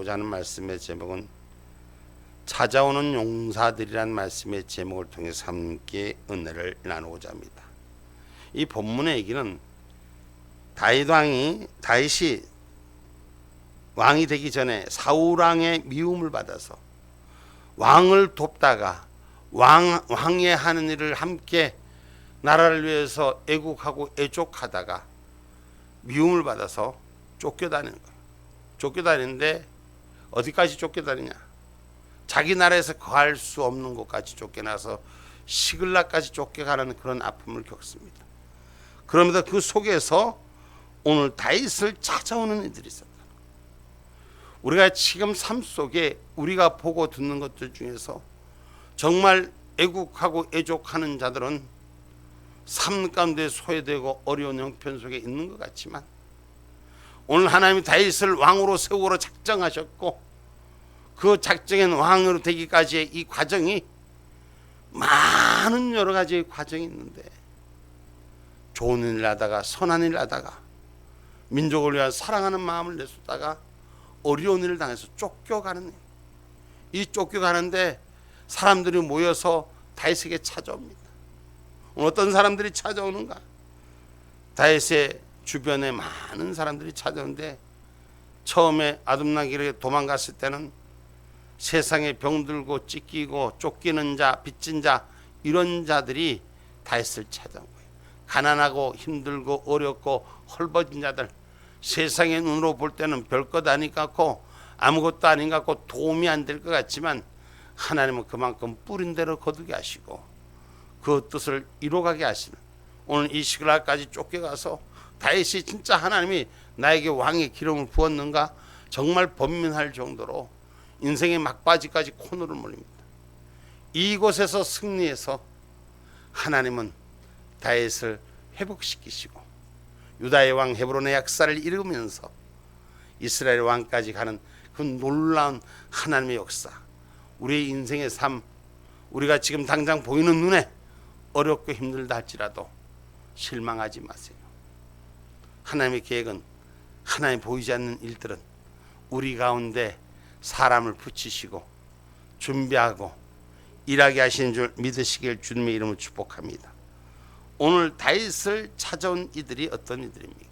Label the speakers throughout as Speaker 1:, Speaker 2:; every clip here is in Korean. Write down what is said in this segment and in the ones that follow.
Speaker 1: 나누고자 하는 말씀의 제목은 찾아오는 용사들이란 말씀의 제목을 통해서 함께 은혜를 나누고자 합니다. 이 본문의 얘기는 다윗이 왕이 되기 전에 사울왕의 미움을 받아서 왕을 돕다가 왕의 하는 일을 함께 나라를 위해서 애국하고 애족하다가 미움을 받아서 쫓겨다니는 거예요. 쫓겨다니는데 어디까지 쫓겨다니냐? 자기 나라에서 거할 수 없는 곳까지 쫓겨나서 시글락까지 쫓겨가는 그런 아픔을 겪습니다. 그러면서 그 속에서 오늘 다윗을 찾아오는 이들이 있었다. 우리가 지금 삶 속에 우리가 보고 듣는 것들 중에서 정말 애국하고 애족하는 자들은 삶 가운데 소외되고 어려운 형편 속에 있는 것 같지만 오늘 하나님이 다윗을 왕으로 세우러 작정하셨고 그 작정한 왕으로 되기까지의 이 과정이 많은 여러 가지의 과정이 있는데 좋은 일을 하다가 선한 일을 하다가 민족을 위한 사랑하는 마음을 내쏟다가 어려운 일을 당해서 쫓겨가는 일. 이 쫓겨가는데 사람들이 모여서 다윗에게 찾아옵니다. 어떤 사람들이 찾아오는가? 다윗의 주변에 많은 사람들이 찾아오는데 처음에 아둠나기를 도망갔을 때는 세상에 병들고 찢기고 쫓기는 자, 빚진 자 이런 자들이 다윗을 찾아온 거예요. 가난하고 힘들고 어렵고 헐벗은 자들, 세상의 눈으로 볼 때는 별것 아닌 것 같고 아무것도 아닌 것 같고 도움이 안 될 것 같지만 하나님은 그만큼 뿌린 대로 거두게 하시고 그 뜻을 이루어가게 하시는 오늘 이 시글락까지 쫓겨가서 다윗이 진짜 하나님이 나에게 왕의 기름을 부었는가 정말 번민할 정도로 인생의 막바지까지 코너를 몰립니다. 이곳에서 승리해서 하나님은 다윗을 회복시키시고 유다의 왕 헤브론의 역사를 이루면서 이스라엘 왕까지 가는 그 놀라운 하나님의 역사, 우리의 인생의 삶, 우리가 지금 당장 보이는 눈에 어렵고 힘들다 할지라도 실망하지 마세요. 하나님의 계획은, 하나님 보이지 않는 일들은 우리 가운데 사람을 붙이시고 준비하고 일하게 하시는 줄 믿으시길 주님의 이름으로 축복합니다. 오늘 다윗을 찾아온 이들이 어떤 이들입니까?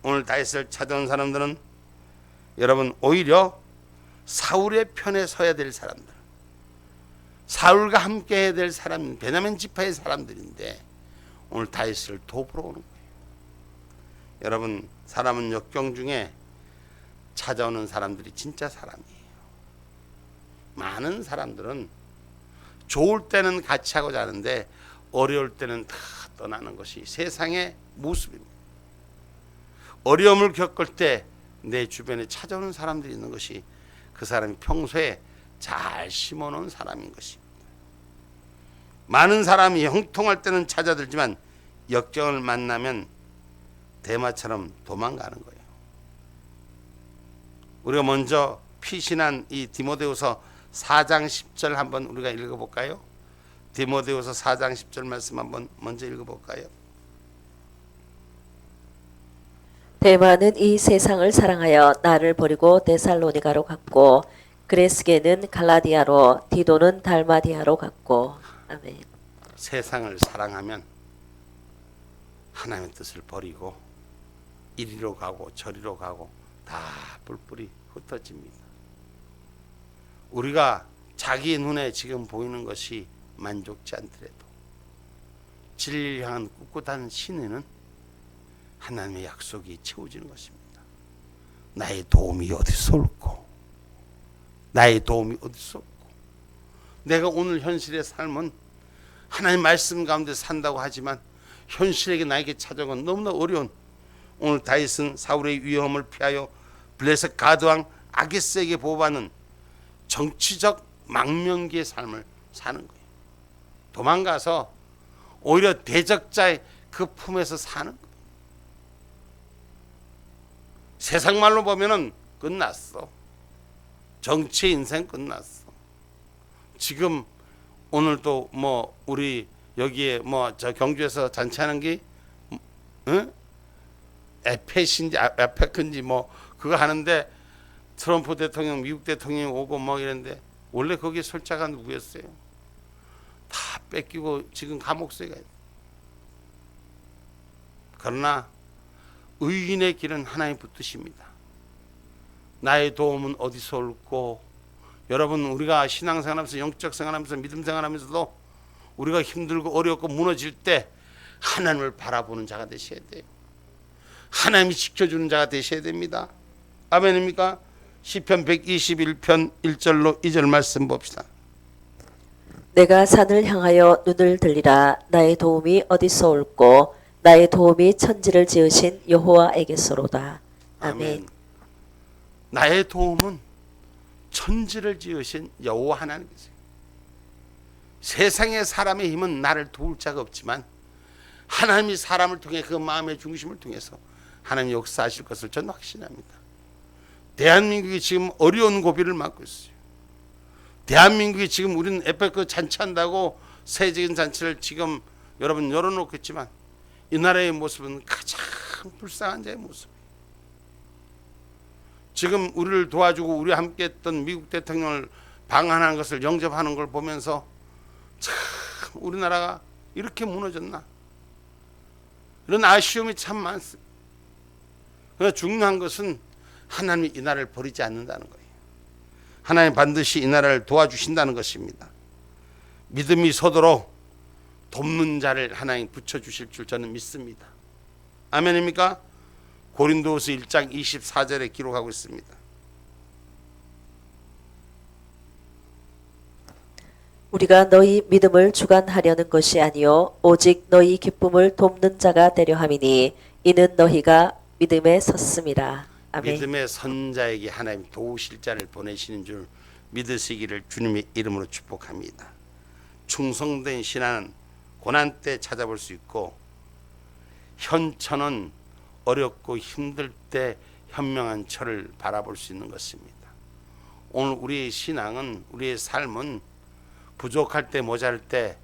Speaker 1: 오늘 다윗을 찾아온 사람들은 여러분 오히려 사울의 편에 서야 될 사람들, 사울과 함께 해야 될 사람, 베냐민 지파의 사람들인데 오늘 다윗을 돕으러 오는 거예요. 여러분 사람은 역경 중에 찾아오는 사람들이 진짜 사람이에요. 많은 사람들은 좋을 때는 같이 하고자 하는데 어려울 때는 다 떠나는 것이 세상의 모습입니다. 어려움을 겪을 때 내 주변에 찾아오는 사람들이 있는 것이 그 사람이 평소에 잘 심어놓은 사람인 것입니다. 많은 사람이 형통할 때는 찾아들지만 역경을 만나면 대마처럼 도망가는 거예요. 우리가 먼저 피신한 이 디모데후서 4장 10절 한번 우리가 읽어볼까요? 디모데후서 4장 10절 말씀 한번 먼저 읽어볼까요?
Speaker 2: 데마는 이 세상을 사랑하여 나를 버리고 데살로니가로 갔고 그레스게는 갈라디아로 디도는 달마디아로 갔고. 아멘.
Speaker 1: 세상을 사랑하면 하나님의 뜻을 버리고 이리로 가고 저리로 가고 다 뿔뿔이 흩어집니다. 우리가 자기 눈에 지금 보이는 것이 만족지 않더라도 진리를 향한 꿋꿋한 신에는 하나님의 약속이 채워지는 것입니다. 나의 도움이 어디서 올고 나의 도움이 어디서 올고 내가 오늘 현실의 삶은 하나님 말씀 가운데 산다고 하지만 현실에게 나에게 찾아온 너무나 어려운 오늘 다윗은 사울의 위험을 피하여 블레셋 가드왕 아게스에게 보호받는 정치적 망명기의 삶을 사는 거예요. 도망가서 오히려 대적자의 그 품에서 사는 거예요. 세상 말로 보면은 끝났어. 정치 인생 끝났어. 지금 오늘도 뭐 우리 여기에 뭐 저 경주에서 잔치하는 게 에페신지 에페크인지 뭐 그거 하는데 트럼프 대통령, 미국 대통령이 오고 뭐 이랬는데 원래 거기에 설자가 누구였어요? 다 뺏기고 지금 감옥에 가요. 그러나 의인의 길은 하나님 붙드십니다. 나의 도움은 어디서 올고, 여러분 우리가 신앙생활하면서 영적 생활하면서 믿음 생활하면서도 우리가 힘들고 어렵고 무너질 때 하나님을 바라보는 자가 되셔야 돼요. 하나님이 지켜주는 자가 되셔야 됩니다. 아멘입니까? 시편 121편 1절로 2절 말씀 봅시다.
Speaker 2: 내가 산을 향하여 눈을 들리라. 나의 도움이 어디서 올꼬. 나의 도움이 천지를 지으신 여호와에게서로다. 아멘.
Speaker 1: 나의 도움은 천지를 지으신 여호와 하나님이세요. 세상의 사람의 힘은 나를 도울 자가 없지만 하나님이 사람을 통해 그 마음의 중심을 통해서 하나님이 역사하실 것을 저는 확신합니다. 대한민국이 지금 어려운 고비를 맞고 있어요. 대한민국이 지금 우리는 에페크 잔치한다고 세계적인 잔치를 지금 여러분 열어놓고 있지만 이 나라의 모습은 가장 불쌍한 자의 모습이에요. 지금 우리를 도와주고 우리와 함께 했던 미국 대통령을 방한하는 것을 영접하는 걸 보면서 참 우리나라가 이렇게 무너졌나, 이런 아쉬움이 참 많습니다. 그러나 중요한 것은 하나님이 이 나라를 버리지 않는다는 거예요. 하나님 반드시 이 나라를 도와주신다는 것입니다. 믿음이 서도록 돕는 자를 하나님 붙여주실 줄 저는 믿습니다. 아멘입니까? 고린도후서 1장 24절에 기록하고 있습니다.
Speaker 2: 우리가 너희 믿음을 주관하려는 것이 아니요 오직 너희 기쁨을 돕는 자가 되려 함이니 이는 너희가 믿음에 섰음이라. 아멘.
Speaker 1: 믿음의 선자에게 하나님 도우실 자를 보내시는 줄 믿으시기를 주님의 이름으로 축복합니다. 충성된 신앙은 고난 때 찾아볼 수 있고, 현천은 어렵고 힘들 때 현명한 철을 바라볼 수 있는 것입니다. 오늘 우리의 신앙은, 우리의 삶은 부족할 때 모자랄 때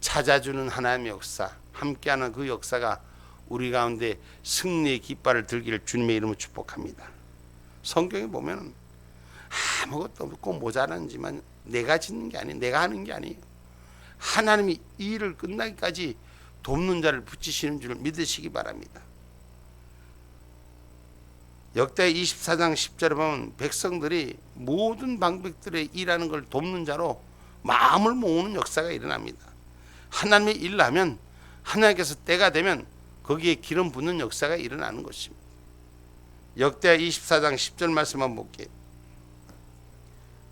Speaker 1: 찾아주는 하나님의 역사, 함께하는 그 역사가 우리 가운데 승리의 깃발을 들기를 주님의 이름으로 축복합니다. 성경에 보면 아무것도 없고 모자란지만 내가 짓는 게 아니에요. 내가 하는 게 아니에요. 하나님이 이 일을 끝나기까지 돕는 자를 붙이시는 줄 믿으시기 바랍니다. 역대 24장 10절에 보면 백성들이 모든 방백들의 일하는 걸 돕는 자로 마음을 모으는 역사가 일어납니다. 하나님의 일을 하면 하나님께서 때가 되면 거기에 기름 붓는 역사가 일어나는 것입니다. 역대 24장 10절 말씀 한번 볼게요.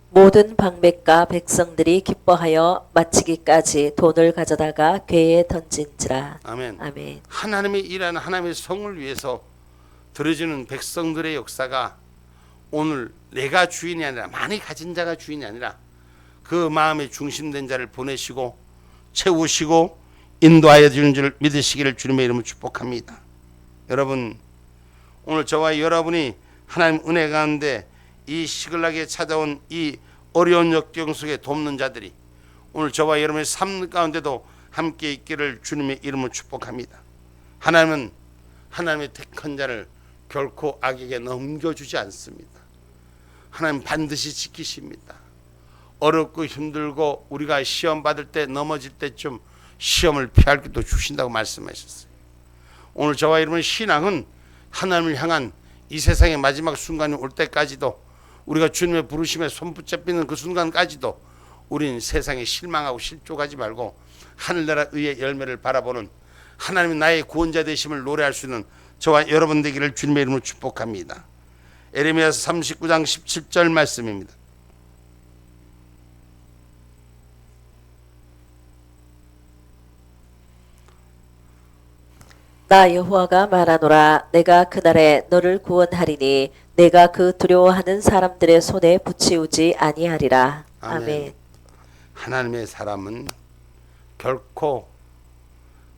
Speaker 2: 모든 방백과 백성들이 기뻐하여 마치기까지 돈을 가져다가 궤에 던진지라.
Speaker 1: 아멘.
Speaker 2: 아멘.
Speaker 1: 하나님의 일하는 하나님의 성을 위해서 들어주는 백성들의 역사가 오늘 내가 주인이 아니라, 많이 가진 자가 주인이 아니라 그 마음의 중심된 자를 보내시고 채우시고 인도하여 주는 줄 믿으시기를 주님의 이름으로 축복합니다. 여러분, 오늘 저와 여러분이 하나님 은혜 가운데 이 시글나게 찾아온 이 어려운 역경 속에 돕는 자들이 오늘 저와 여러분의 삶 가운데도 함께 있기를 주님의 이름으로 축복합니다. 하나님은 하나님의 택한 자를 결코 악에게 넘겨주지 않습니다. 하나님 반드시 지키십니다. 어렵고 힘들고 우리가 시험 받을 때, 넘어질 때쯤 시험을 피할 길도 주신다고 말씀하셨어요. 오늘 저와 여러분의 신앙은 하나님을 향한 이 세상의 마지막 순간이 올 때까지도, 우리가 주님의 부르심에 손붙잡히는 그 순간까지도 우리는 세상에 실망하고 실족하지 말고 하늘나라 의의 열매를 바라보는, 하나님이 나의 구원자 되심을 노래할 수 있는 저와 여러분 되기를 주님의 이름으로 축복합니다. 에레미야서 39장 17절 말씀입니다.
Speaker 2: 나 여호와가 말하노라. 내가 그날에 너를 구원하리니 내가 그 두려워하는 사람들의 손에 붙이우지 아니하리라. 아멘.
Speaker 1: 하나님의 사람은 결코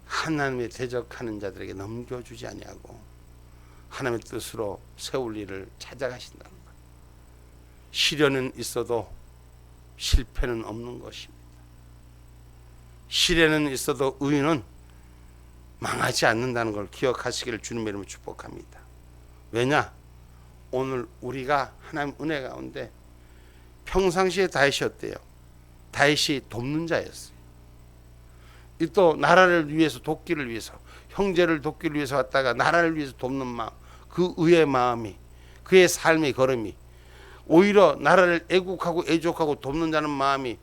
Speaker 1: 하나님의 대적하는 자들에게 넘겨주지 아니하고 하나님의 뜻으로 세울 일을 찾아가신다는 것. 시련은 있어도 실패는 없는 것입니다. 시련은 있어도 의인은 망하지 않는다는 걸 기억하시기를 주님의 이름으로 축복합니다. 왜냐? 오늘 우리가 하나님 은혜 가운데 평상시에 다윗이 어때요? 다윗이 돕는 자였어요. 이 또 나라를 위해서 돕기를 위해서, 형제를 돕기를 위해서 왔다가 나라를 위해서 돕는 마음, 그 의의 마음이, 그의 삶의 걸음이, 오히려 나라를 애국하고 애족하고 돕는 자는 마음이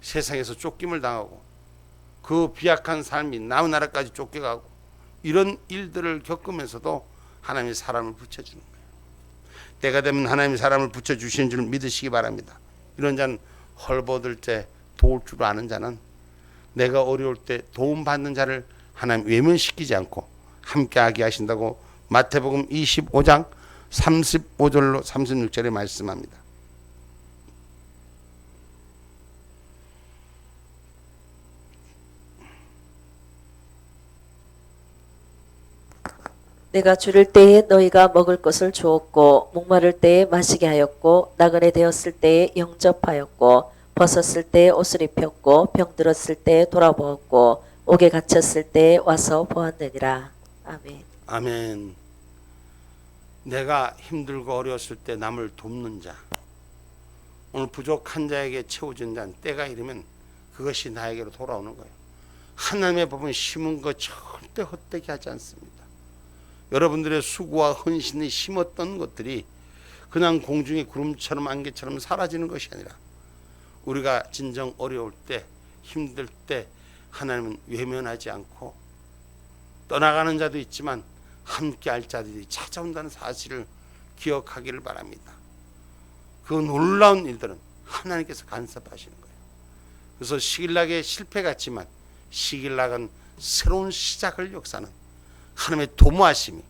Speaker 1: 세상에서 쫓김을 당하고 그 비약한 삶이 남의 나라까지 쫓겨가고 이런 일들을 겪으면서도 하나님이 사람을 붙여주는 거예요. 때가 되면 하나님이 사람을 붙여주시는 줄 믿으시기 바랍니다. 이런 자는 헐벗을 때 도울 줄 아는 자는 내가 어려울 때 도움받는 자를 하나님 외면시키지 않고 함께하게 하신다고 마태복음 25장 35절로 36절에 말씀합니다.
Speaker 2: 내가 줄일 때에 너희가 먹을 것을 주었고 목마를 때에 마시게 하였고 나그네 되었을 때에 영접하였고 벗었을 때에 옷을 입혔고 병들었을 때에 돌아보았고 옥에 갇혔을 때에 와서 보았느니라. 아멘.
Speaker 1: 아멘. 내가 힘들고 어려웠을 때 남을 돕는 자, 오늘 부족한 자에게 채워준 자는 때가 이르면 그것이 나에게로 돌아오는 거예요. 하나님의 법은 심은 것 절대 헛되게 하지 않습니다. 여러분들의 수고와 헌신이 심었던 것들이 그냥 공중의 구름처럼 안개처럼 사라지는 것이 아니라 우리가 진정 어려울 때, 힘들 때 하나님은 외면하지 않고 떠나가는 자도 있지만 함께할 자들이 찾아온다는 사실을 기억하기를 바랍니다. 그 놀라운 일들은 하나님께서 간섭하시는 거예요. 그래서 시길락의 실패 같지만 시길락은 새로운 시작을 역사는 하나님의 도모하심이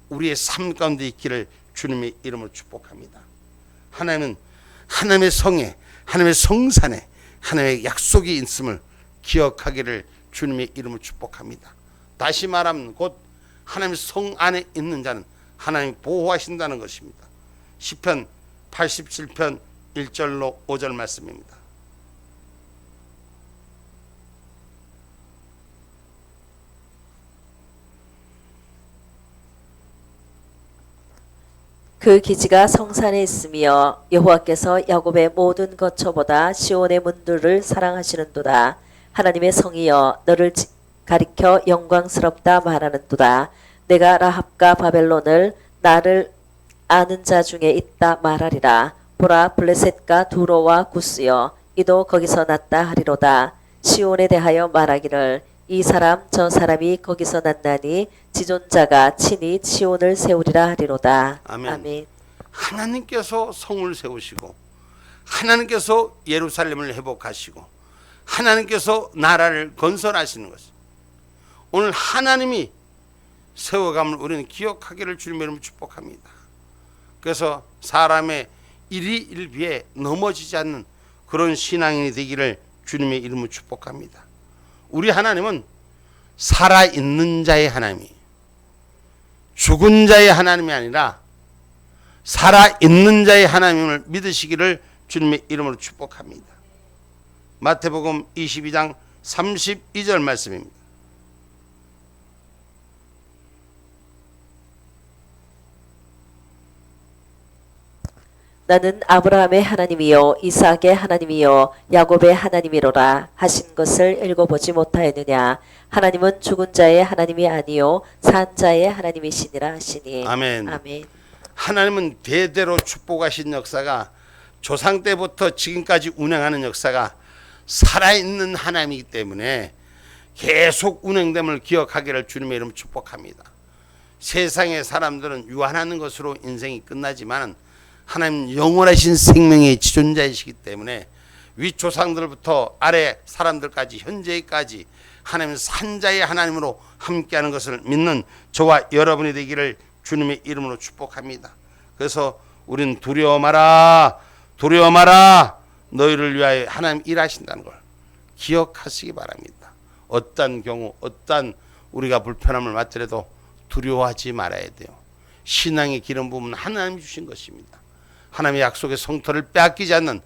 Speaker 1: 우리의 삶 가운데 있기를 주님의 이름으로 축복합니다. 하나님은 하나님의 성에, 하나님의 성산에 하나님의 약속이 있음을 기억하기를 주님의 이름으로 축복합니다. 다시 말하면 곧 하나님의 성 안에 있는 자는 하나님이 보호하신다는 것입니다. 시편 87편 1절로 5절 말씀입니다.
Speaker 2: 그 기지가 성산에 있으며 여호와께서 야곱의 모든 거처보다 시온의 문들을 사랑하시는도다. 하나님의 성이여 너를 가리켜 영광스럽다 말하는도다. 내가 라합과 바벨론을 나를 아는 자 중에 있다 말하리라. 보라 블레셋과 두로와 구스여 이도 거기서 났다 하리로다. 시온에 대하여 말하기를 이 사람 저 사람이 거기서 났나니 지존자가 친히 시온을 세우리라 하리로다.
Speaker 1: 아멘.
Speaker 2: 아멘.
Speaker 1: 하나님께서 성을 세우시고 하나님께서 예루살렘을 회복하시고 하나님께서 나라를 건설하시는 것입니다. 오늘 하나님이 세워감을 우리는 기억하기를 주님의 이름으로 축복합니다. 그래서 사람의 일희일비에 넘어지지 않는 그런 신앙인이 되기를 주님의 이름으로 축복합니다. 우리 하나님은 살아있는 자의 하나님이 죽은 자의 하나님이 아니라 살아있는 자의 하나님을 믿으시기를 주님의 이름으로 축복합니다. 마태복음 22장 32절 말씀입니다.
Speaker 2: 나는 아브라함의 하나님이요 이삭의 하나님이요 야곱의 하나님이로라 하신 것을 읽어보지 못하였느냐. 하나님은 죽은 자의 하나님이 아니요 산 자의 하나님이시니라 하시니.
Speaker 1: 아멘.
Speaker 2: 아멘.
Speaker 1: 하나님은 대대로 축복하신 역사가 조상 때부터 지금까지 운행하는 역사가 살아있는 하나님이기 때문에 계속 운행됨을 기억하기를 주님의 이름으로 축복합니다. 세상의 사람들은 유한하는 것으로 인생이 끝나지만 하나님 영원하신 생명의 지존자이시기 때문에 윗조상들부터 아래 사람들까지 현재까지 하나님 산자의 하나님으로 함께하는 것을 믿는 저와 여러분이 되기를 주님의 이름으로 축복합니다. 그래서 우리는 두려워 마라 두려워 마라 너희를 위하여 하나님 일하신다는 걸 기억하시기 바랍니다. 어떤 경우 어떤 우리가 불편함을 맞더라도 두려워하지 말아야 돼요. 신앙의 기름 부음은 하나님이 주신 것입니다. 하나님의 약속의 성토를 빼앗기지 않는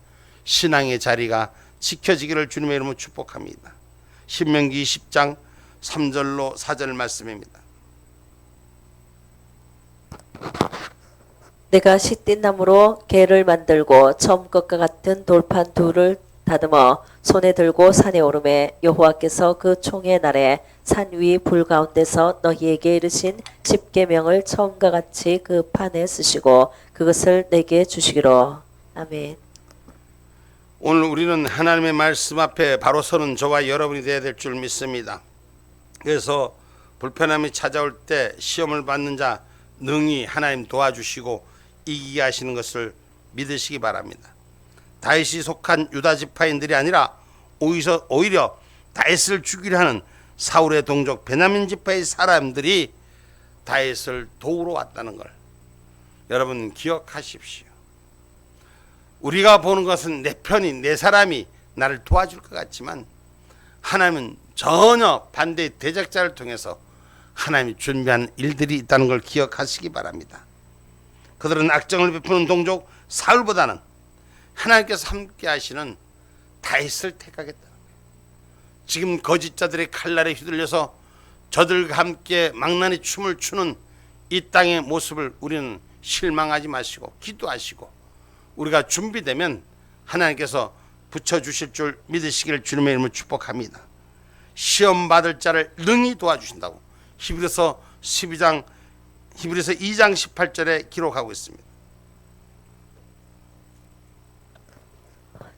Speaker 1: 신앙의 자리가 지켜지기를 주님의 이름으로 축복합니다. 신명기 20장 3절로 4절 말씀입니다.
Speaker 2: 내가 시띠 나무로 개를 만들고 처음 것과 같은 돌판 둘을 다듬어 손에 들고 산에 오르매 여호와께서 그 총의 날에 산 위 불 가운데서 너희에게 이르신 십계명을 처음과 같이 그 판에 쓰시고 그것을 내게 주시기로. 아멘.
Speaker 1: 오늘 우리는 하나님의 말씀 앞에 바로 서는 저와 여러분이 되어야 될 줄 믿습니다. 그래서 불편함이 찾아올 때 시험을 받는 자 능히 하나님 도와주시고 이기게 하시는 것을 믿으시기 바랍니다. 다윗이 속한 유다 지파인들이 아니라 오히려 다윗을 죽이려 하는 사울의 동족 베냐민 지파의 사람들이 다윗을 도우러 왔다는 걸 여러분 기억하십시오. 우리가 보는 것은 내 편이 내 사람이 나를 도와줄 것 같지만 하나님은 전혀 반대의 대적자를 통해서 하나님이 준비한 일들이 있다는 걸 기억하시기 바랍니다. 그들은 악정을 베푸는 동족 사울보다는 하나님께서 함께 하시는 다윗을 택하겠다는 거예요. 지금 거짓자들의 칼날에 휘둘려서 저들과 함께 망나니 춤을 추는 이 땅의 모습을 우리는 실망하지 마시고 기도하시고 우리가 준비되면 하나님께서 붙여주실 줄 믿으시기를 주님의 이름으로 축복합니다. 시험 받을 자를 능히 도와주신다고 히브리서 2장 18절에 기록하고 있습니다.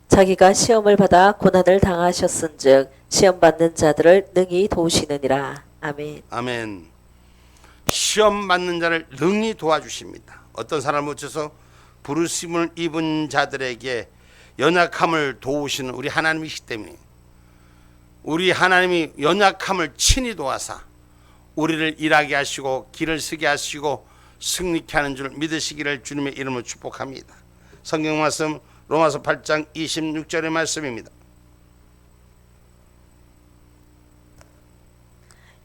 Speaker 2: 자기가 시험을 받아 고난을 당하셨은즉 시험 받는 자들을 능히 도우시느니라. 아멘.
Speaker 1: 아멘. 시험 받는 자를 능히 도와주십니다. 어떤 사람을 붙여서 부르심을 입은 자들에게 연약함을 도우시는 우리 하나님이시기 때문에 우리 하나님이 연약함을 친히 도와사 우리를 일하게 하시고 길을 서게 하시고 승리케 하는 줄 믿으시기를 주님의 이름으로 축복합니다. 성경 말씀 로마서 8장 26절의 말씀입니다.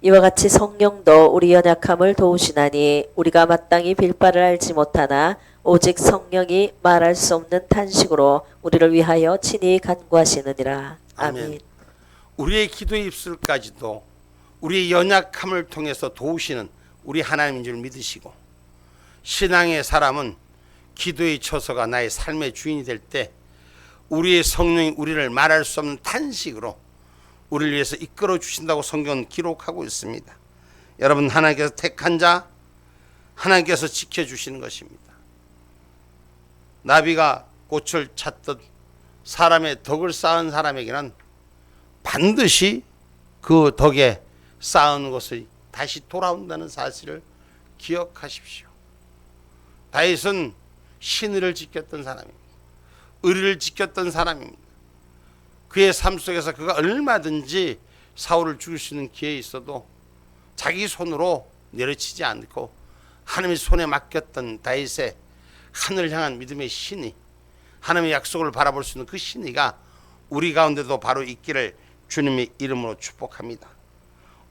Speaker 2: 이와 같이 성령도 우리 연약함을 도우시나니 우리가 마땅히 빌바를 알지 못하나 오직 성령이 말할 수 없는 탄식으로 우리를 위하여 친히 간구하시느니라. 아멘.
Speaker 1: 아멘. 우리의 기도의 입술까지도 우리의 연약함을 통해서 도우시는 우리 하나님인 줄 믿으시고 신앙의 사람은 기도의 처소가 나의 삶의 주인이 될 때 우리의 성령이 우리를 말할 수 없는 탄식으로 우리를 위해서 이끌어 주신다고 성경은 기록하고 있습니다. 여러분 하나님께서 택한 자 하나님께서 지켜주시는 것입니다. 나비가 꽃을 찾듯 사람의 덕을 쌓은 사람에게는 반드시 그 덕에 쌓은 것이 다시 돌아온다는 사실을 기억하십시오. 다윗은 신의를 지켰던 사람입니다. 의리를 지켰던 사람입니다. 그의 삶 속에서 그가 얼마든지 사울을 죽일 수 있는 기회에 있어도 자기 손으로 내려치지 않고 하나님의 손에 맡겼던 다윗의 하늘을 향한 믿음의 신이 하나님의 약속을 바라볼 수 있는 그 신의가 우리 가운데도 바로 있기를 주님의 이름으로 축복합니다.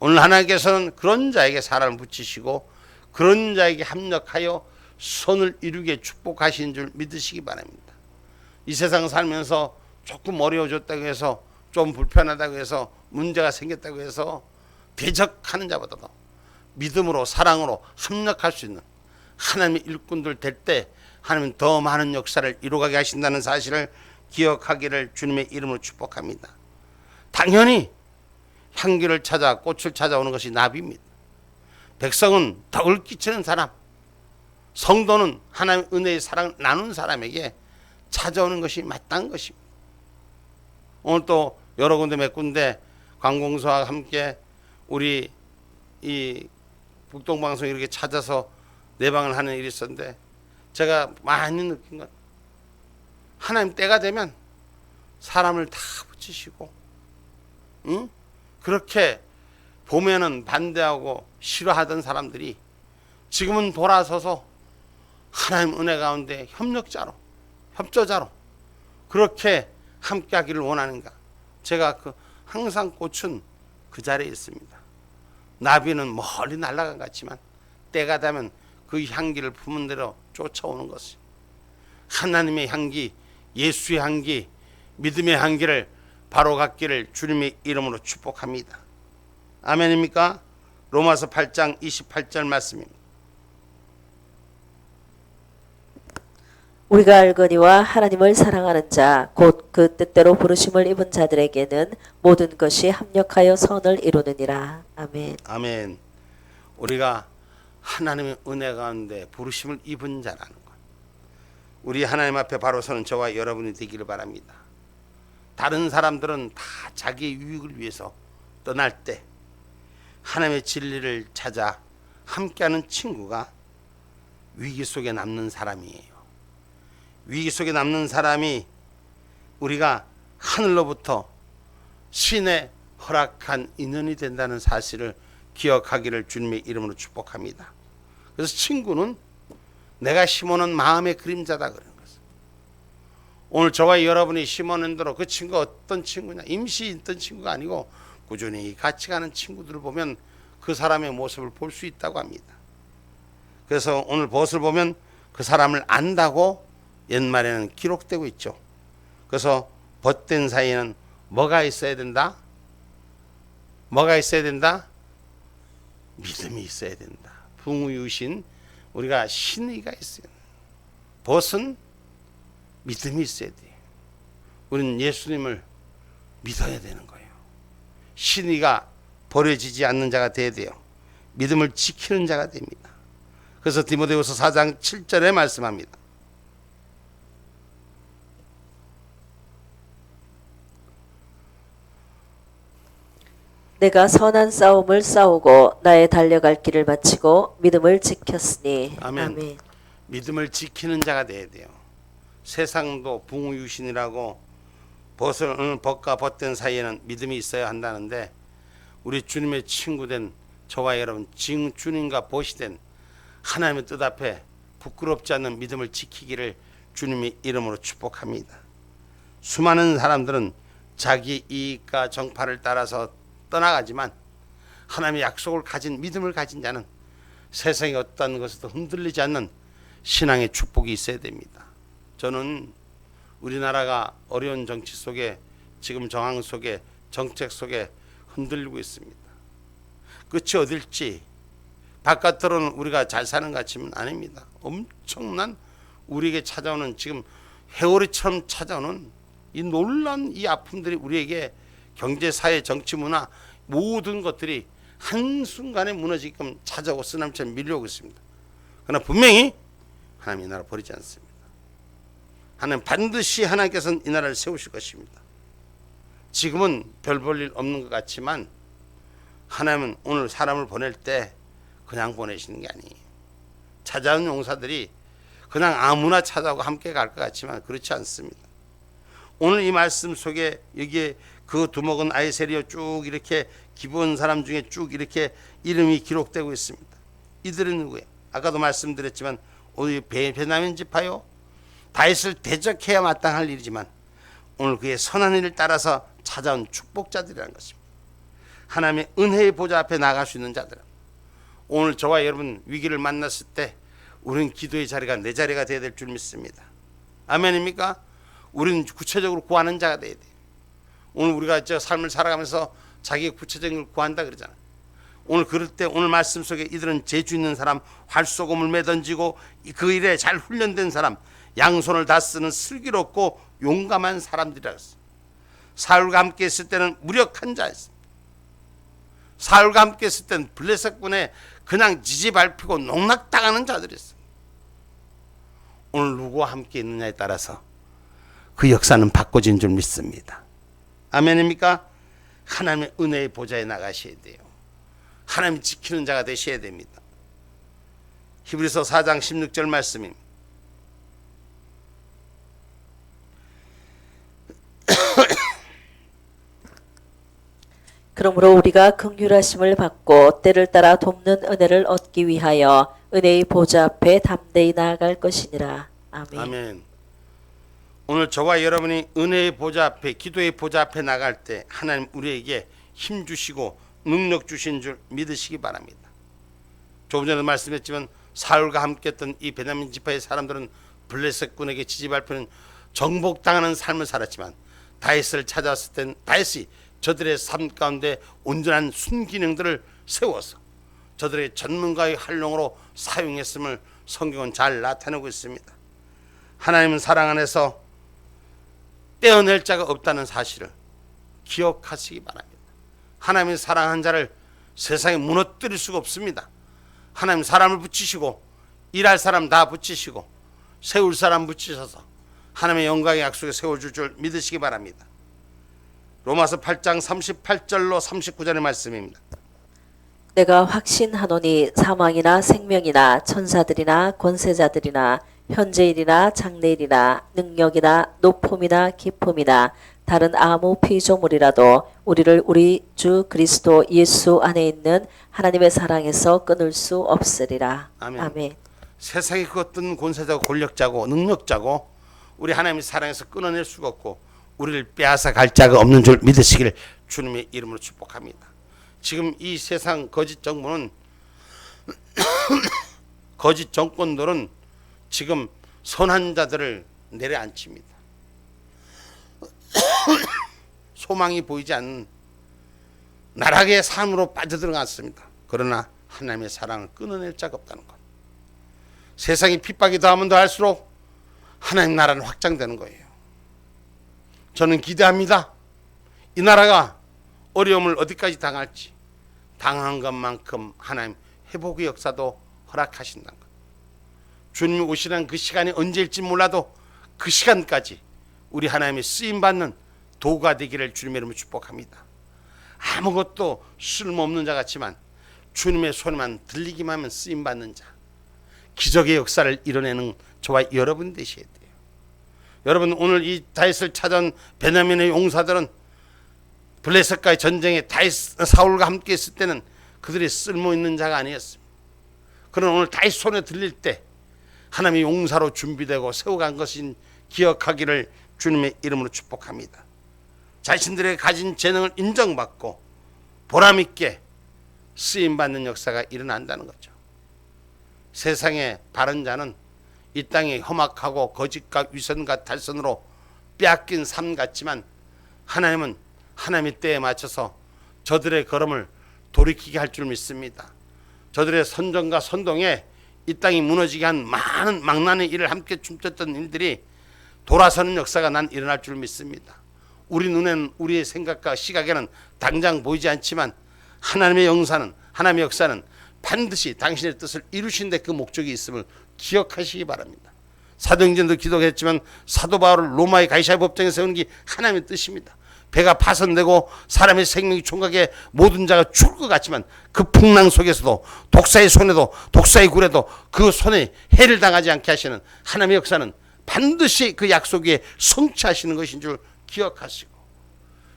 Speaker 1: 오늘 하나님께서는 그런 자에게 사랑을 붙이시고 그런 자에게 합력하여 선을 이루게 축복하신 줄 믿으시기 바랍니다. 이 세상 살면서 조금 어려워졌다고 해서 좀 불편하다고 해서 문제가 생겼다고 해서 대적하는 자보다도 믿음으로 사랑으로 합력할 수 있는 하나님의 일꾼들 될 때 하나님은 더 많은 역사를 이루어가게 하신다는 사실을 기억하기를 주님의 이름으로 축복합니다. 당연히 향기를 찾아 꽃을 찾아오는 것이 나비입니다. 백성은 덕을 끼치는 사람, 성도는 하나님의 은혜의 사랑을 나누는 사람에게 찾아오는 것이 마땅한 것입니다. 오늘 또 여러 군데 몇 군데 관공서와 함께 우리 이 북동방송 이렇게 찾아서 내방을 하는 일이 있었는데 제가 많이 느낀 건 하나님 때가 되면 사람을 다 붙이시고 그렇게 보면은 반대하고 싫어하던 사람들이 지금은 돌아서서 하나님 은혜 가운데 협조자로 그렇게 함께 하기를 원하는가. 제가 항상 꽃은 그 자리에 있습니다. 나비는 멀리 날아간 것 같지만 때가 되면 그 향기를 품은 대로 쫓아오는 것이 하나님의 향기, 예수의 향기, 믿음의 향기를 바로 갖기를 주님의 이름으로 축복합니다. 아멘입니까? 로마서 8장 28절 말씀입니다.
Speaker 2: 우리가 알거니와 하나님을 사랑하는 자 곧 그 뜻대로 부르심을 입은 자들에게는 모든 것이 합력하여 선을 이루느니라. 아멘.
Speaker 1: 아멘. 우리가 하나님의 은혜 가운데 부르심을 입은 자라는 것. 우리 하나님 앞에 바로 서는 저와 여러분이 되기를 바랍니다. 다른 사람들은 다 자기의 유익을 위해서 떠날 때 하나님의 진리를 찾아 함께하는 친구가 위기 속에 남는 사람이에요. 위기 속에 남는 사람이 우리가 하늘로부터 신의 허락한 인연이 된다는 사실을 기억하기를 주님의 이름으로 축복합니다. 그래서 친구는 내가 심어놓은 마음의 그림자다 그런 것을. 오늘 저와 여러분이 심어놓은 대로 그 친구가 어떤 친구냐, 임시 있던 친구가 아니고 꾸준히 같이 가는 친구들을 보면 그 사람의 모습을 볼 수 있다고 합니다. 그래서 오늘 벗을 보면 그 사람을 안다고 옛말에는 기록되고 있죠. 그래서 벗된 사이에는 뭐가 있어야 된다? 뭐가 있어야 된다? 믿음이 있어야 된다. 붕우유신 우리가 신의가 있어요. 벗은 믿음이 있어야 돼요. 우리는 예수님을 믿어야 되는 거예요. 신의가 버려지지 않는 자가 돼야 돼요. 믿음을 지키는 자가 됩니다. 그래서 디모데후서 4장 7절에 말씀합니다.
Speaker 2: 내가 선한 싸움을 싸우고 나의 달려갈 길을 마치고 믿음을 지켰으니.
Speaker 1: 아멘.
Speaker 2: 아멘.
Speaker 1: 믿음을 지키는 자가 돼야 돼요. 세상도 붕우유신이라고 벗과 벗된 사이에는 믿음이 있어야 한다는데 우리 주님의 친구된 저와 여러분 주님과 벗이 된 하나님의 뜻 앞에 부끄럽지 않는 믿음을 지키기를 주님의 이름으로 축복합니다. 수많은 사람들은 자기 이익과 정파를 따라서 떠나가지만 하나님의 약속을 가진 믿음을 가진 자는 세상의 어떤 것에도 흔들리지 않는 신앙의 축복이 있어야 됩니다. 저는 우리나라가 어려운 정치 속에 지금 정황 속에 정책 속에 흔들리고 있습니다. 끝이 어딜지 바깥으로는 우리가 잘 사는 것 같지만 아닙니다. 엄청난 우리에게 찾아오는 지금 해오리처럼 찾아오는 이 놀라운 이 아픔들이 우리에게 경제, 사회, 정치, 문화 모든 것들이 한순간에 무너지게끔 찾아오고 쓰나미처럼 밀려오고 있습니다. 그러나 분명히 하나님이 이 나라 버리지 않습니다. 하나님 반드시 하나님께서는 이 나라를 세우실 것입니다. 지금은 별 볼 일 없는 것 같지만 하나님은 오늘 사람을 보낼 때 그냥 보내시는 게 아니에요. 찾아온 용사들이 그냥 아무나 찾아오고 함께 갈 것 같지만 그렇지 않습니다. 오늘 이 말씀 속에 여기에 그 두목은 아이세리어 쭉 이렇게 기부한 사람 중에 쭉 이렇게 이름이 기록되고 있습니다. 이들은 누구예요? 아까도 말씀드렸지만 오늘 베냐민 지파요. 다윗을 대적해야 마땅할 일이지만 오늘 그의 선한 일을 따라서 찾아온 축복자들이라는 것입니다. 하나님의 은혜의 보좌 앞에 나갈 수 있는 자들은 오늘 저와 여러분 위기를 만났을 때 우리는 기도의 자리가 내 자리가 되어야 될 줄 믿습니다. 아멘입니까? 우리는 구체적으로 구하는 자가 되어야 돼요. 오늘 우리가 저 삶을 살아가면서 자기의 구체적인 걸 구한다 그러잖아요. 오늘 그럴 때 오늘 말씀 속에 이들은 재주 있는 사람, 활쏘검을 매던지고 그 일에 잘 훈련된 사람, 양손을 다 쓰는 슬기롭고 용감한 사람들이라고 했어요. 사울과 함께 있을 때는 무력한 자였습니다. 사울과 함께 있을 때는 블레셋군에 그냥 지지밟히고 농락당하는 자들이었어요. 오늘 누구와 함께 있느냐에 따라서 그 역사는 바꿔진 줄 믿습니다. 아멘입니까? 하나님의 은혜의 보좌에 나가셔야 돼요. 하나님 지키는 자가 되셔야 됩니다. 히브리서 4장 16절 말씀입니다.
Speaker 2: 그러므로 우리가 긍휼하심을 받고 때를 따라 돕는 은혜를 얻기 위하여 은혜의 보좌 앞에 담대히 나아갈 것이니라. 아멘.
Speaker 1: 아멘. 오늘 저와 여러분이 은혜의 보좌 앞에 기도의 보좌 앞에 나갈 때 하나님 우리에게 힘 주시고 능력 주신 줄 믿으시기 바랍니다. 조금 전에 말씀했지만 사울과 함께했던 이 베냐민 지파의 사람들은 블레셋군에게 지지밟히는 정복당하는 삶을 살았지만 다윗을 찾아왔을 땐 다윗이 저들의 삶 가운데 온전한 순기능들을 세워서 저들의 전문가의 활용으로 사용했음을 성경은 잘 나타내고 있습니다. 하나님은 사랑 안에서 떼어낼 자가 없다는 사실을 기억하시기 바랍니다. 하나님의 사랑한 자를 세상에 무너뜨릴 수가 없습니다. 하나님 사람을 붙이시고 일할 사람 다 붙이시고 세울 사람 붙이셔서 하나님의 영광의 약속에 세워줄 줄 믿으시기 바랍니다. 로마서 8장 38절로 39절의 말씀입니다.
Speaker 2: 내가 확신하노니 사망이나 생명이나 천사들이나 권세자들이나 현재일이나 장래일이나 능력이나 높음이나 깊음이나 다른 아무 피조물이라도 우리를 우리 주 그리스도 예수 안에 있는 하나님의 사랑에서 끊을 수 없으리라.
Speaker 1: 아멘.
Speaker 2: 아멘.
Speaker 1: 세상의 그 어떤 권세자고 권력자고 능력자고 우리 하나님의 사랑에서 끊어낼 수가 없고 우리를 빼앗아 갈 자가 없는 줄 믿으시기를 주님의 이름으로 축복합니다. 지금 이 세상 거짓 정부는 거짓 정권들은 지금 선한 자들을 내려앉힙니다. 소망이 보이지 않는 나락의 삶으로 빠져들어갔습니다. 그러나 하나님의 사랑을 끊어낼 자가 없다는 것. 세상이 핍박이 더하면 더할수록 하나님 나라는 확장되는 거예요. 저는 기대합니다. 이 나라가 어려움을 어디까지 당할지 당한 것만큼 하나님 회복의 역사도 허락하신다는 것. 주님이 오시는 그 시간이 언제일지 몰라도 그 시간까지 우리 하나님의 쓰임받는 도구가 되기를 주님의 이름으로 축복합니다. 아무것도 쓸모없는 자 같지만 주님의 손에만 들리기만 하면 쓰임받는 자, 기적의 역사를 이뤄내는 저와 여러분 되셔야 돼요. 여러분, 오늘 이 다윗을 찾아온 베냐민의 용사들은 블레셋과의 전쟁에 다윗 사울과 함께 있을 때는 그들이 쓸모있는 자가 아니었습니다. 그러나 오늘 다윗 손에 들릴 때 하나님의 용사로 준비되고 세워간 것인 기억하기를 주님의 이름으로 축복합니다. 자신들의 가진 재능을 인정받고 보람있게 쓰임받는 역사가 일어난다는 거죠. 세상의 바른 자는 이 땅이 험악하고 거짓과 위선과 탈선으로 빼앗긴 삶 같지만 하나님은 하나님의 때에 맞춰서 저들의 걸음을 돌이키게 할 줄 믿습니다. 저들의 선정과 선동에 이 땅이 무너지게 한 많은 망나니 일을 함께 춤췄던 일들이 돌아서는 역사가 난 일어날 줄 믿습니다. 우리 눈에는 우리의 생각과 시각에는 당장 보이지 않지만 하나님의 영사는 하나님의 역사는 반드시 당신의 뜻을 이루신 데 그 목적이 있음을 기억하시기 바랍니다. 사도행전도 기도했지만 사도 바울을 로마의 가이사랴 법정에 세우는 게 하나님의 뜻입니다. 배가 파손되고 사람의 생명이 총각에 모든 자가 죽을 것 같지만 그 풍랑 속에서도 독사의 손에도 독사의 굴에도 그 손에 해를 당하지 않게 하시는 하나님의 역사는 반드시 그 약속 위에 성취하시는 것인 줄 기억하시고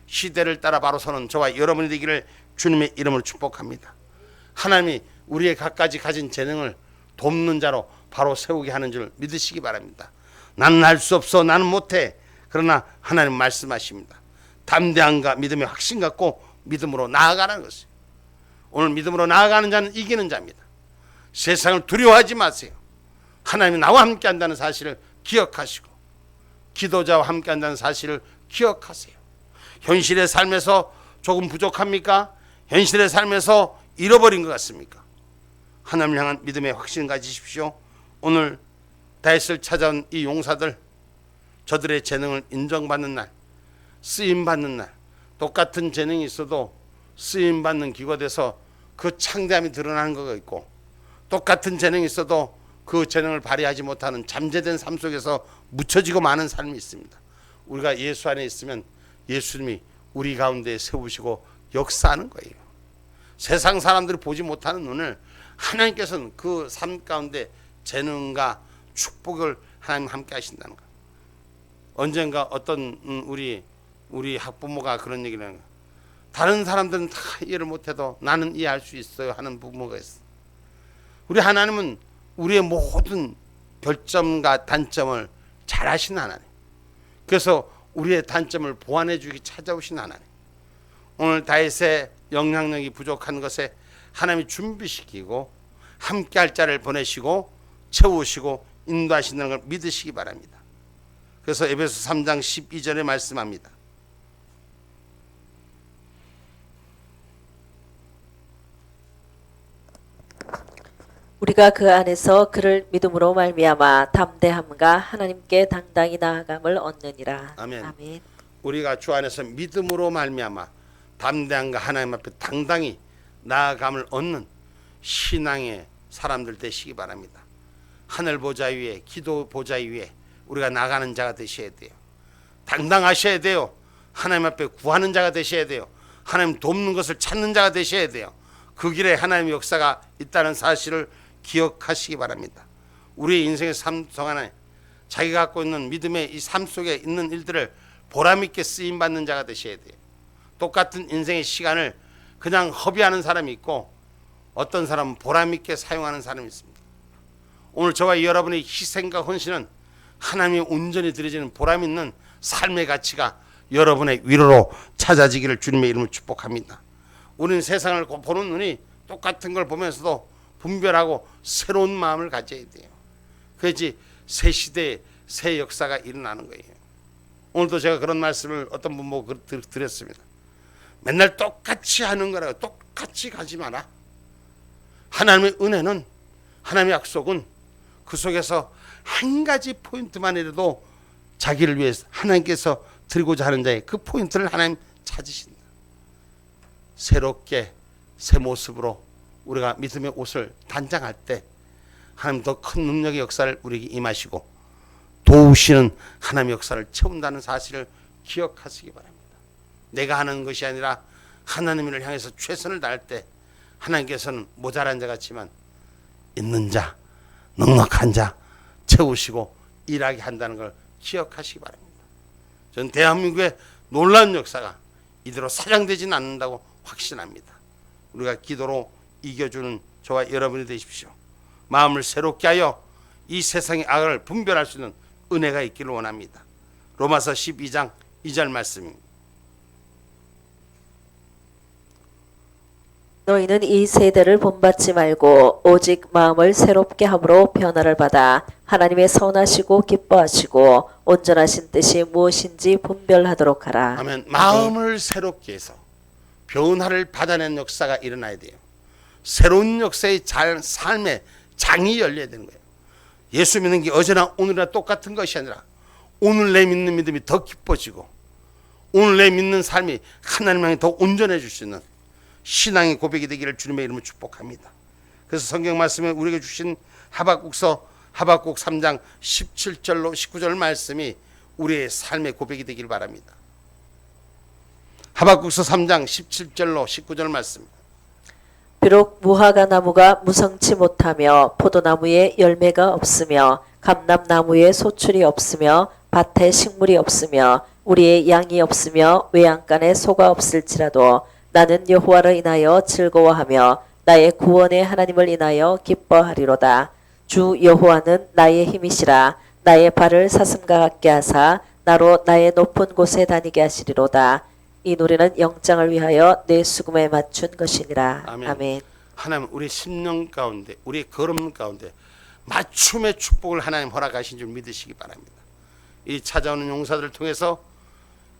Speaker 1: 시대를 따라 바로 서는 저와 여러분이 되기를 주님의 이름으로 축복합니다. 하나님이 우리의 갖가지 가진 재능을 돕는 자로 바로 세우게 하는 줄 믿으시기 바랍니다. 나는 할 수 없어, 나는 못해. 그러나 하나님 말씀하십니다. 담대함과 믿음의 확신 갖고 믿음으로 나아가라는 것이에요. 오늘 믿음으로 나아가는 자는 이기는 자입니다. 세상을 두려워하지 마세요. 하나님이 나와 함께 한다는 사실을 기억하시고 기도자와 함께 한다는 사실을 기억하세요. 현실의 삶에서 조금 부족합니까? 현실의 삶에서 잃어버린 것 같습니까? 하나님을 향한 믿음의 확신 가지십시오. 오늘 다윗을 찾아온 이 용사들, 저들의 재능을 인정받는 날, 쓰임받는 날, 똑같은 재능이 있어도 쓰임받는 기가 돼서 그 창대함이 드러나는 것가 있고, 똑같은 재능이 있어도 그 재능을 발휘하지 못하는 잠재된 삶 속에서 묻혀지고 마는 삶이 있습니다. 우리가 예수 안에 있으면 예수님이 우리 가운데 세우시고 역사하는 거예요. 세상 사람들이 보지 못하는 눈을 하나님께서는 그 삶 가운데 재능과 축복을 하나님 함께 하신다는 거. 언젠가 어떤 우리 학부모가 그런 얘기를 하는 거예요. 다른 사람들은 다 이해를 못해도 나는 이해할 수 있어요 하는 부모가 있어. 우리 하나님은 우리의 모든 결점과 단점을 잘 아시는 하나님. 그래서 우리의 단점을 보완해 주기 찾아오신 하나님. 오늘 다윗의 영향력이 부족한 것에 하나님이 준비시키고 함께 할 자를 보내시고 채우시고 인도하시는 걸 믿으시기 바랍니다. 그래서 에베소 3장 12절에 말씀합니다.
Speaker 2: 우리가 그 안에서 그를 믿음으로 말미암아 담대함과 하나님께 당당히 나아감을 얻느니라.
Speaker 1: 아멘.
Speaker 2: 아멘.
Speaker 1: 우리가 주 안에서 믿음으로 말미암아 담대함과 하나님 앞에 당당히 나아감을 얻는 신앙의 사람들 되시기 바랍니다. 하늘 보좌 위에, 기도 보좌 위에 우리가 나가는 자가 되셔야 돼요. 당당하셔야 돼요. 하나님 앞에 구하는 자가 되셔야 돼요. 하나님 돕는 것을 찾는 자가 되셔야 돼요. 그 길에 하나님의 역사가 있다는 사실을 기억하시기 바랍니다. 우리의 인생의 삶 동안에 자기가 갖고 있는 믿음의 이 삶 속에 있는 일들을 보람있게 쓰임받는 자가 되셔야 돼요. 똑같은 인생의 시간을 그냥 허비하는 사람이 있고 어떤 사람은 보람있게 사용하는 사람이 있습니다. 오늘 저와 여러분의 희생과 헌신은 하나님의 온전히 드려지는 보람있는 삶의 가치가 여러분의 위로로 찾아지기를 주님의 이름으로 축복합니다. 우리는 세상을 보는 눈이 똑같은 걸 보면서도 분별하고 새로운 마음을 가져야 돼요. 그래야지 새 시대에 새 역사가 일어나는 거예요. 오늘도 제가 그런 말씀을 어떤 분 보고 드렸습니다. 맨날 똑같이 하는 거라고 똑같이 가지 마라. 하나님의 은혜는, 하나님의 약속은 그 속에서 한 가지 포인트만이라도 자기를 위해서 하나님께서 드리고자 하는 자의 그 포인트를 하나님 찾으신다. 새롭게 새 모습으로 우리가 믿음의 옷을 단장할 때 하나님 더 큰 능력의 역사를 우리에게 임하시고 도우시는 하나님의 역사를 채운다는 사실을 기억하시기 바랍니다. 내가 하는 것이 아니라 하나님을 향해서 최선을 다할 때 하나님께서는 모자란 자 같지만 있는 자, 넉넉한 자 채우시고 일하게 한다는 걸 기억하시기 바랍니다. 저는 대한민국의 놀라운 역사가 이대로 사장되지는 않는다고 확신합니다. 우리가 기도로 이겨주는 저와 여러분이 되십시오. 마음을 새롭게 하여 이 세상의 악을 분별할 수 있는 은혜가 있기를 원합니다. 로마서 12장 2절 말씀입니다.
Speaker 2: 너희는 이 세대를 본받지 말고 오직 마음을 새롭게 함으로 변화를 받아 하나님의 선하시고 기뻐하시고 온전하신 뜻이 무엇인지 분별하도록 하라.
Speaker 1: 아멘. 마음을 새롭게 해서 변화를 받아내는 역사가 일어나야 돼요. 새로운 역사의 삶의 장이 열려야 되는 거예요. 예수 믿는 게 어제나 오늘이나 똑같은 것이 아니라 오늘 내 믿는 믿음이 더 깊어지고 오늘 내 믿는 삶이 하나님 향해 더 온전해질 수 있는 신앙의 고백이 되기를 주님의 이름으로 축복합니다. 그래서 성경 말씀에 우리에게 주신 하박국서 하박국 3장 17절로 19절 말씀이 우리의 삶의 고백이 되기를 바랍니다. 하박국서 3장 17절로 19절 말씀.
Speaker 2: 비록 무화과 나무가 무성치 못하며 포도나무에 열매가 없으며 감람나무에 소출이 없으며 밭에 식물이 없으며 우리의 양이 없으며 외양간에 소가 없을지라도 나는 여호와를 인하여 즐거워하며 나의 구원의 하나님을 인하여 기뻐하리로다. 주 여호와는 나의 힘이시라. 나의 발을 사슴과 같게 하사 나로 나의 높은 곳에 다니게 하시리로다. 이 노래는 영장을 위하여 내 수금에 맞춘 것이니라.
Speaker 1: 아멘.
Speaker 2: 아멘.
Speaker 1: 하나님 우리 심령 가운데 우리의 걸음 가운데 맞춤의 축복을 하나님 허락하신 줄 믿으시기 바랍니다. 이 찾아오는 용사들을 통해서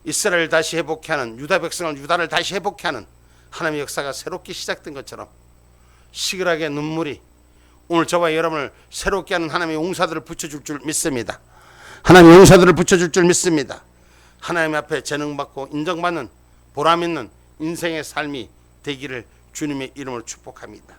Speaker 1: 이스라엘을 다시 회복케 하는 유다 백성을 유다를 다시 회복케 하는 하나님의 역사가 새롭게 시작된 것처럼 시그락의 눈물이 오늘 저와 여러분을 새롭게 하는 하나님의 용사들을 붙여줄 줄 믿습니다. 하나님의 용사들을 붙여줄 줄 믿습니다. 하나님 앞에 재능받고 인정받는 보람있는 인생의 삶이 되기를 주님의 이름으로 축복합니다.